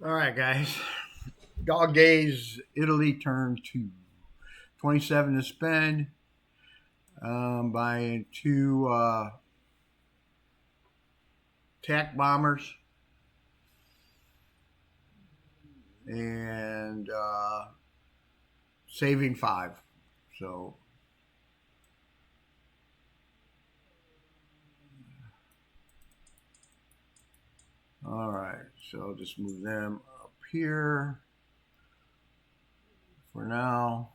All right, guys. Dog days. Italy turned to 27 to spend. Buying two attack bombers and saving five. So, all right. So I'll just move them up here for now.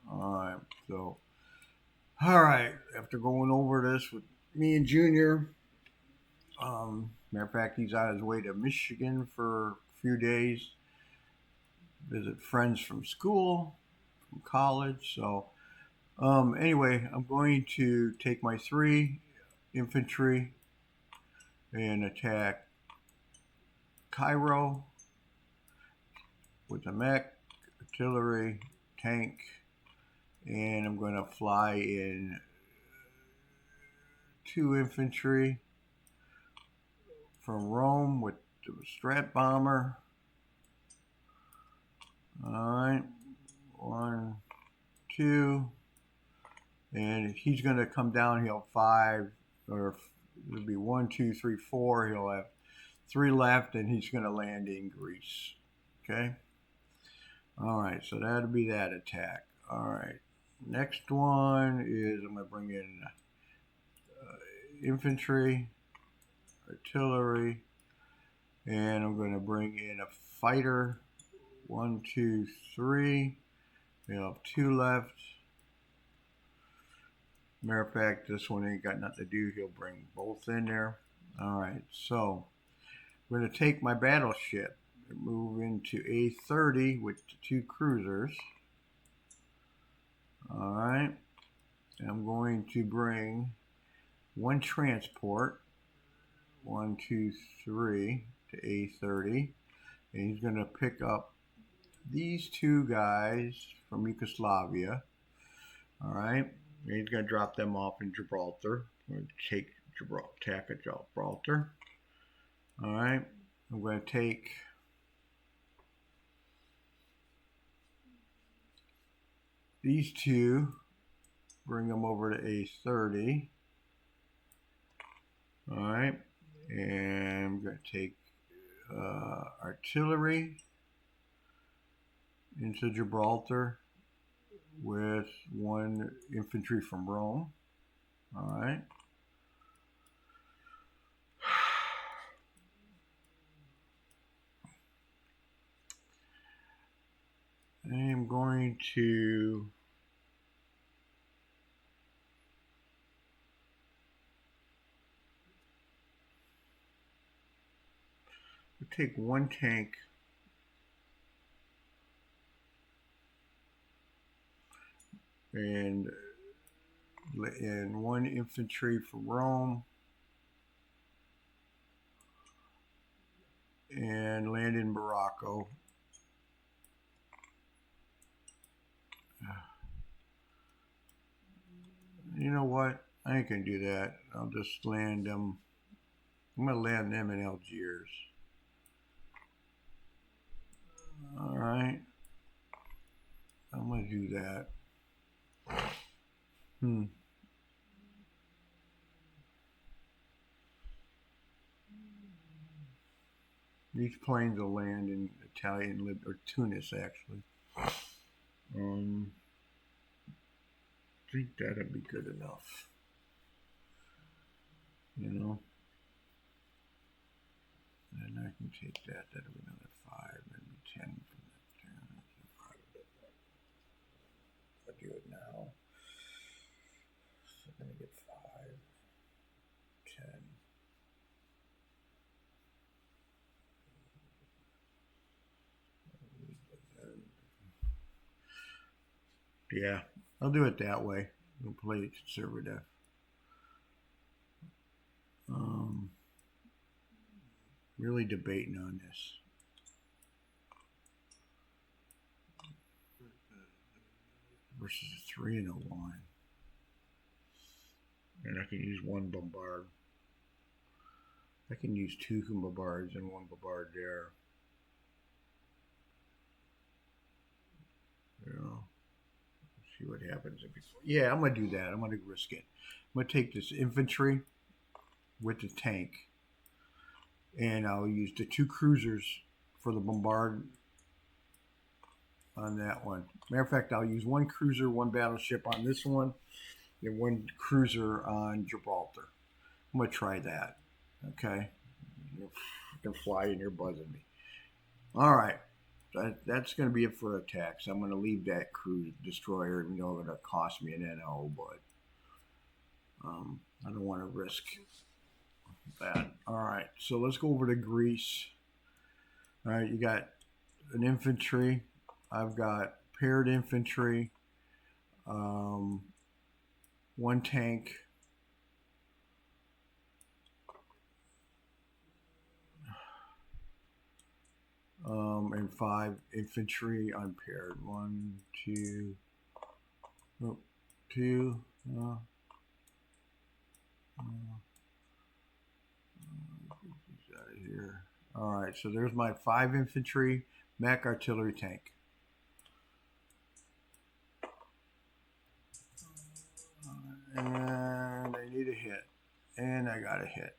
All right. So, all right. After going over this with me and Junior, matter of fact, he's on his way to Michigan for a few days, visit friends from school, from college. So, anyway, I'm going to take my three infantry and attack Cairo with a mech, artillery, tank, and I'm going to fly in two infantry from Rome with the Strat bomber. All right, one, two, and he's going to come down. He'll have five, or it'll be one, two, three, four. He'll have three left, and he's going to land in Greece. Okay. All right, so that'll be that attack. All right, next one is I'm going to bring in infantry, artillery, and I'm going to bring in a fighter. One, two, three. We have two left. Matter of fact, this one ain't got nothing to do. He'll bring both in there. All right, so I'm going to take my battleship and move into A30 with the two cruisers. All right, and I'm going to bring one transport, one, two, three, to A30, and he's going to pick up these two guys from Yugoslavia. All right, and he's going to drop them off in Gibraltar. I'm going to take attack at Gibraltar. All right, I'm going to take these two, bring them over to A30. All right, and I'm going to take artillery into Gibraltar with one infantry from Rome. All right. I am going to take one tank and one infantry from Rome and land in Morocco. You know what? I ain't gonna do that. I'll just land them. I'm gonna land them in Algiers. All right. I'm gonna do that. Hmm. These planes will land in Italian or Tunis actually. I think that'd be good enough. You know. And I can take that. That'll be another five, maybe 10 from that 10. I'll do it now. So I'm going to get 5, 10. Yeah, I'll do it that way. I'll play it conservative. Um, really debating on this. Versus a 3 and a 1. And I can use one bombard. I can use two bombards and one bombard there. See what happens. Yeah, I'm going to do that. I'm going to risk it. I'm going to take this infantry with the tank, and I'll use the 2 cruisers for the bombard on that one. Matter of fact, I'll use 1 cruiser, 1 battleship on this one, and 1 cruiser on Gibraltar. I'm going to try that. Okay? You can fly and you're buzzing me. All right. That's going to be it for attacks. I'm going to leave that cruise destroyer, even though it'll cost me an NO, but I don't want to risk that. All right, so let's go over to Greece. All right, you got an infantry. I've got paired infantry, 1 tank, and 5 infantry unpaired. 1, 2, 2. Out of here. All right, so there's my 5 infantry Mac artillery tank. And I need a hit, and I got a hit.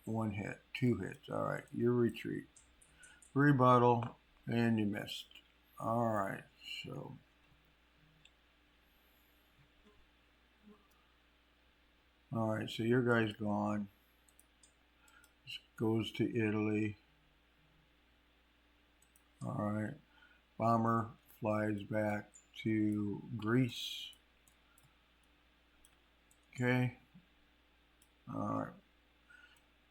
1 hit, 2 hits. All right, your retreat, rebuttal, and you missed. All right, so your guy's gone. This goes to Italy. All right, bomber flies back to Greece. Okay. All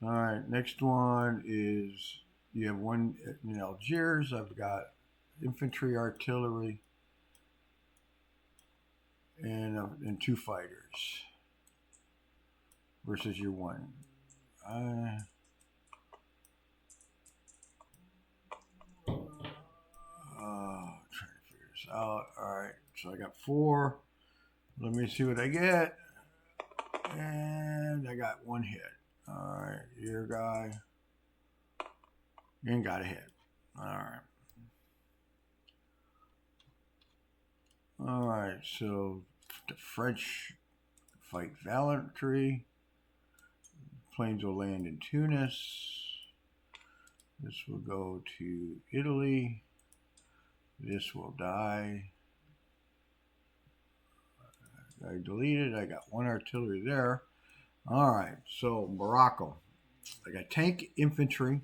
right. Next one is you have 1 in Algiers. I've got infantry, artillery, and 2 fighters versus your 1. Trying to figure this out. All right. So I got 4. Let me see what I get. And I got 1 hit. All right, your guy. And got a hit. All right. All right, so the French fight valiantly. Planes will land in Tunis. This will go to Italy. This will die. I deleted. I got 1 artillery there. All right, so Morocco. I got tank infantry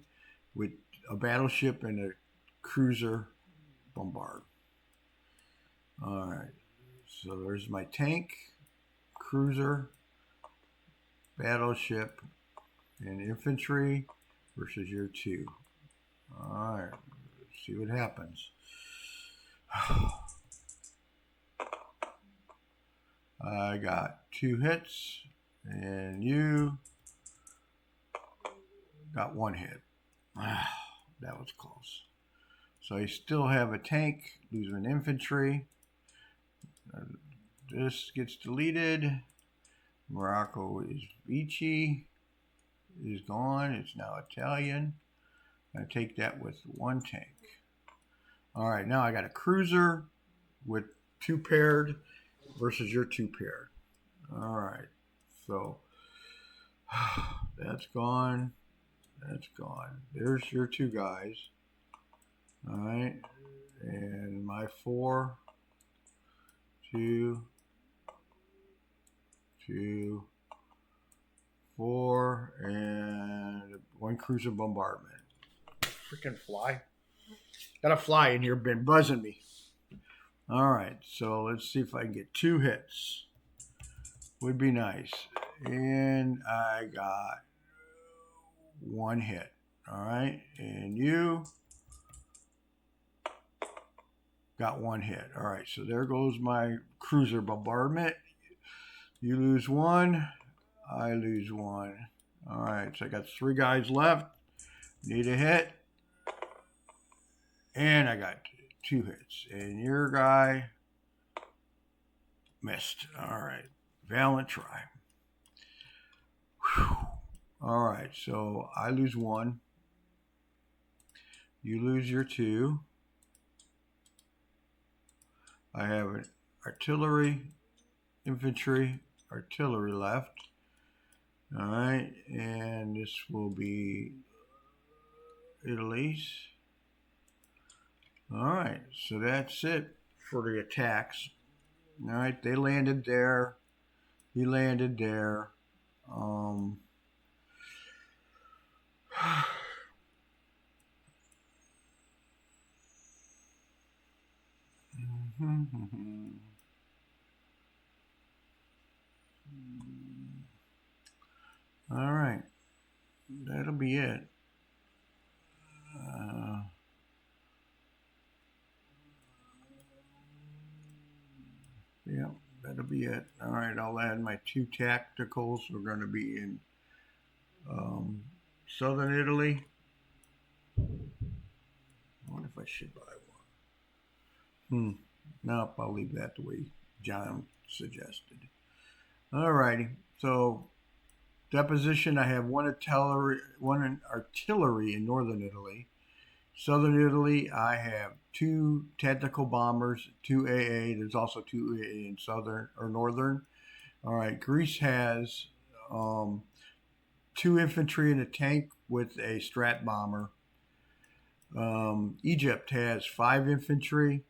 with a battleship and a cruiser bombard. All right, so there's my tank, cruiser, battleship, and infantry versus your 2. All right, let's see what happens. I got 2 hits, and you got 1 hit. That was close. So I still have a tank, losing an infantry. This gets deleted. Morocco is Vichy, is gone. It's now Italian. I take that with 1 tank. All right, now I got a cruiser with 2 paired versus your 2 paired. All right, so that's gone. That's gone. There's your 2 guys. All right, and my 4, 2, 2, 4, and 1 cruiser bombardment. Freaking fly. Got a fly in here, been buzzing me. All right, so let's see if I can get 2 hits. Would be nice. And I got 1 hit. All right, and you got 1 hit. All right, so there goes my cruiser bombardment. You lose 1, I lose 1. All right, so I got 3 guys left. Need a hit. And I got 2 hits. And your guy missed. All right, valiant try. Whew. All right, so I lose 1. You lose your 2. I have artillery, infantry, artillery left. All right, and this will be Italy's. All right, so that's it for the attacks. All right, they landed there. He landed there. All right, that'll be it. Yeah, that'll be it. All right, I'll add my 2 tacticals. We're going to be in southern Italy. I wonder if I should buy one. No, I'll leave that the way John suggested. All righty, so deposition, I have one artillery in northern Italy. Southern Italy, I have 2 tactical bombers, 2 AA. There's also 2 AA in southern or northern. All right, Greece has 2 infantry and a tank with a strat bomber. Egypt has 5 infantry,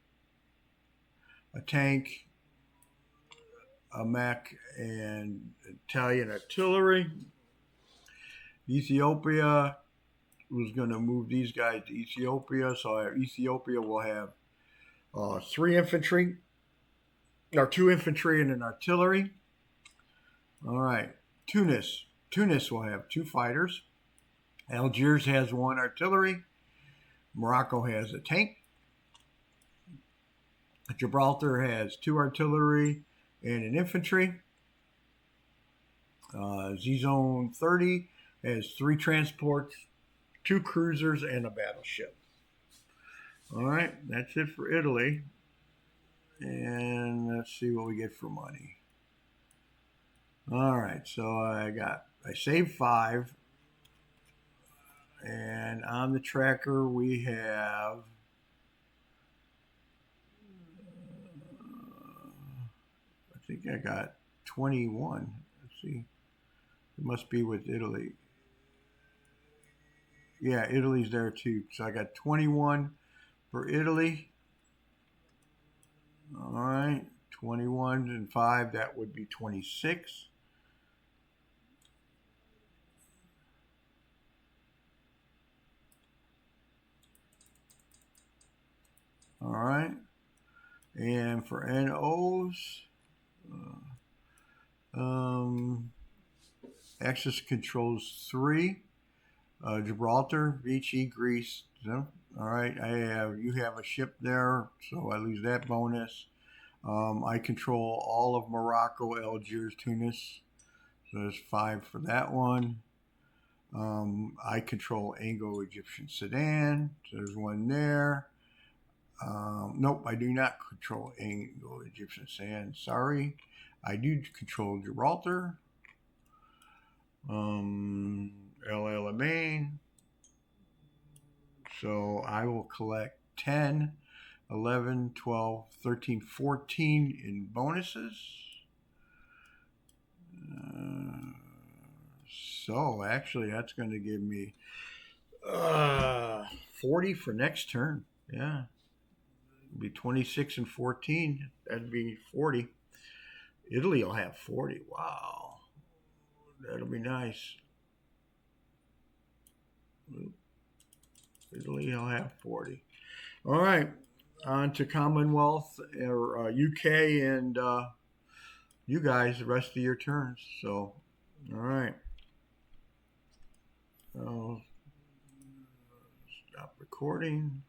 a tank, a mech, and Italian artillery. Ethiopia was going to move these guys to Ethiopia, so Ethiopia will have 3 infantry, or 2 infantry and an artillery. All right, Tunis will have 2 fighters. Algiers has 1 artillery. Morocco has a tank. Gibraltar has 2 artillery and an infantry. Z-Zone 30 has 3 transports, 2 cruisers, and a battleship. All right, that's it for Italy. And let's see what we get for money. All right, so I saved 5. And on the tracker we have I think I got 21. Let's see. It must be with Italy. Yeah, Italy's there too. So I got 21 for Italy. All right, 21 and 5, that would be 26. All right, and for NOs, Axis controls 3. Gibraltar, Vichy, Greece. So, all right, you have a ship there, so I lose that bonus. I control all of Morocco, Algiers, Tunis. So there's 5 for that one. I control Anglo-Egyptian Sudan. So there's 1 there. Nope, I do not control Anglo-Egyptian Sudan. Sorry. I do control Gibraltar. El Alamein. So I will collect 10, 11, 12, 13, 14 in bonuses. So actually that's going to give me 40 for next turn. Yeah. It'd be 26 and 14. That'd be 40. Italy will have 40. Wow. That'll be nice. Italy will have 40. All right. On to Commonwealth or UK and you guys the rest of your turns. So, all right. I'll stop recording.